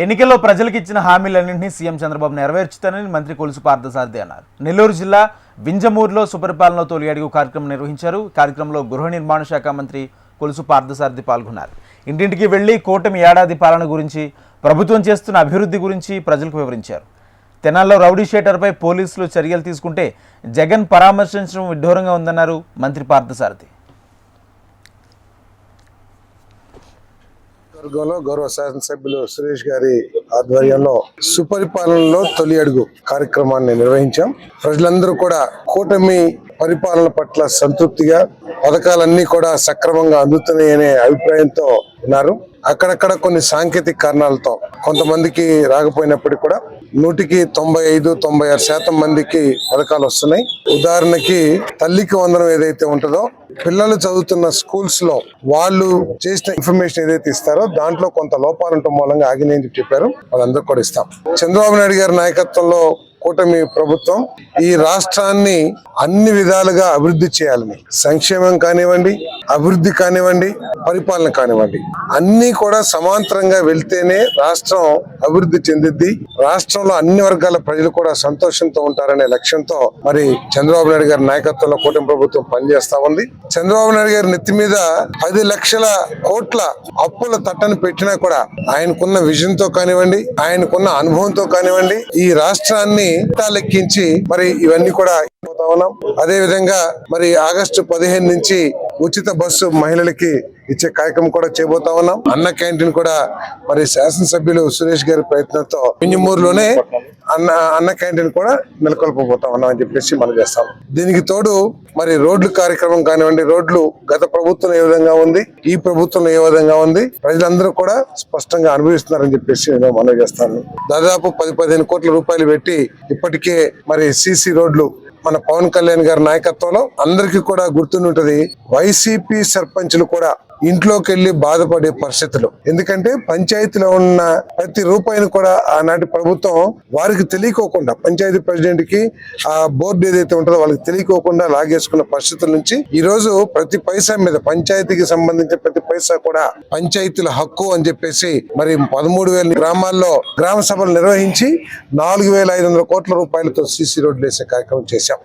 ఎన్నికల్లో ప్రజలకు ఇచ్చిన హామీలన్నింటినీ సీఎం చంద్రబాబు నెరవేర్చుతారని మంత్రి కొలుసు పార్థసారథి అన్నారు. నెల్లూరు జిల్లా వింజమూరులో సుపరిపాలన తొలి అడుగు కార్యక్రమం నిర్వహించారు. కార్యక్రమంలో గృహ నిర్మాణ శాఖ మంత్రి కొలుసు పార్థసారథి పాల్గొన్నారు. ఇంటింటికి వెళ్లి కూటమి ఏడాది పాలన గురించి, ప్రభుత్వం చేస్తున్న అభివృద్ధి గురించి ప్రజలకు వివరించారు. తెనాల్లో రౌడీ షీటర్పై పోలీసులు చర్యలు తీసుకుంటే జగన్ పరామర్శించడం విడ్డూరంగా ఉందన్నారు మంత్రి పార్థసారథి. గౌరవ శాసనసభ్యులు సురేష్ గారి ఆధ్వర్యంలో సుపరిపాలనలో తొలి అడుగు కార్యక్రమాన్ని నిర్వహించాం. ప్రజలందరూ కూడా కూటమి పరిపాలన పట్ల సంతృప్తిగా, పథకాలన్నీ కూడా సక్రమంగా అందుతున్నాయనే అభిప్రాయంతో ఉన్నారు. అక్కడక్కడ కొన్ని సాంకేతిక కారణాలతో కొంతమందికి రాకపోయినప్పటికీ కూడా 95-96% మందికి పథకాలు వస్తున్నాయి. ఉదాహరణకి తల్లికి వందనం ఏదైతే ఉంటుందో, పిల్లలు చదువుతున్న స్కూల్స్ లో వాళ్ళు చేసిన ఇన్ఫర్మేషన్ ఏదైతే ఇస్తారో దాంట్లో కొంత లోపాలు ఉండటం మూలంగా ఆగినాయని చెప్పారు. వాళ్ళందరూ కూడా ఇస్తాం. చంద్రబాబు నాయుడు గారి నాయకత్వంలో కూటమి ప్రభుత్వం ఈ రాష్ట్రాన్ని అన్ని విధాలుగా అభివృద్ధి చేయాలని, సంక్షేమం కానివ్వండి, అభివృద్ధి కానివ్వండి, పరిపాలన కానివ్వండి, అన్ని కూడా సమాంతరంగా వెళ్తేనే రాష్ట్రం అభివృద్ధి చెందిద్ది. రాష్ట్రంలో అన్ని వర్గాల ప్రజలు కూడా సంతోషంతో ఉంటారనే లక్ష్యంతో మరి చంద్రబాబు నాయుడు గారి నాయకత్వంలో కూటమి ప్రభుత్వం పనిచేస్తా ఉంది. చంద్రబాబు నాయుడు గారి నెత్తి మీద 10 లక్షల కోట్ల అప్పుల తట్టను పెట్టినా కూడా ఆయనకున్న విజన్ తో కానివ్వండి, ఆయనకున్న అనుభవంతో కానివ్వండి, ఈ రాష్ట్రాన్ని లెక్కించి మరి ఇవన్నీ కూడా పోతా ఉన్నాం. అదే విధంగా మరి ఆగస్టు 15 నుంచి ఉచిత బస్సు మహిళలకి ఇచ్చే కార్యక్రమం కూడా చేయబోతా ఉన్నాం. అన్న క్యాంటీన్ కూడా మరి శాసనసభ్యులు సురేష్ గారి ప్రయత్నంతో వింజమూరులోనే అన్న క్యాంటీన్ కూడా నెలకొల్పబోతా ఉన్నాం అని చెప్పేసి మనం చేస్తాం. దీనికి తోడు మరి రోడ్లు కార్యక్రమం కానివ్వండి, రోడ్లు గత ప్రభుత్వం ఏ విధంగా ఉంది, ఈ ప్రభుత్వం ఏ విధంగా ఉంది, ప్రజలందరూ కూడా స్పష్టంగా అనుభవిస్తున్నారని చెప్పేసి నేను మనవి చేస్తాను. దాదాపు 10-15 కోట్ల రూపాయలు పెట్టి ఇప్పటికే మరి సీసీ రోడ్లు మన పవన్ కళ్యాణ్ గారి నాయకత్వంలో అందరికీ కూడా గుర్తుంటుంది. వైసీపీ సర్పంచులు కూడా ఇంట్లోకి వెళ్లి బాధపడే పరిస్థితులు. ఎందుకంటే పంచాయతీలో ఉన్న ప్రతి రూపాయిని కూడా ఆనాటి ప్రభుత్వం వారికి తెలియకోకుండా, పంచాయతీ ప్రెసిడెంట్ కి ఆ బోర్డు ఏదైతే ఉంటుందో వాళ్ళకి తెలియకోకుండా లాగేసుకున్న పరిస్థితుల నుంచి ఈ రోజు ప్రతి పైసా మీద, పంచాయతీకి సంబంధించిన ప్రతి పైసా కూడా పంచాయతీల హక్కు అని చెప్పేసి మరి 13,000 గ్రామాల్లో గ్రామ సభలు నిర్వహించి 4,500 కోట్ల రూపాయలతో సీసీ రోడ్లు వేసే కార్యక్రమం చేశాం.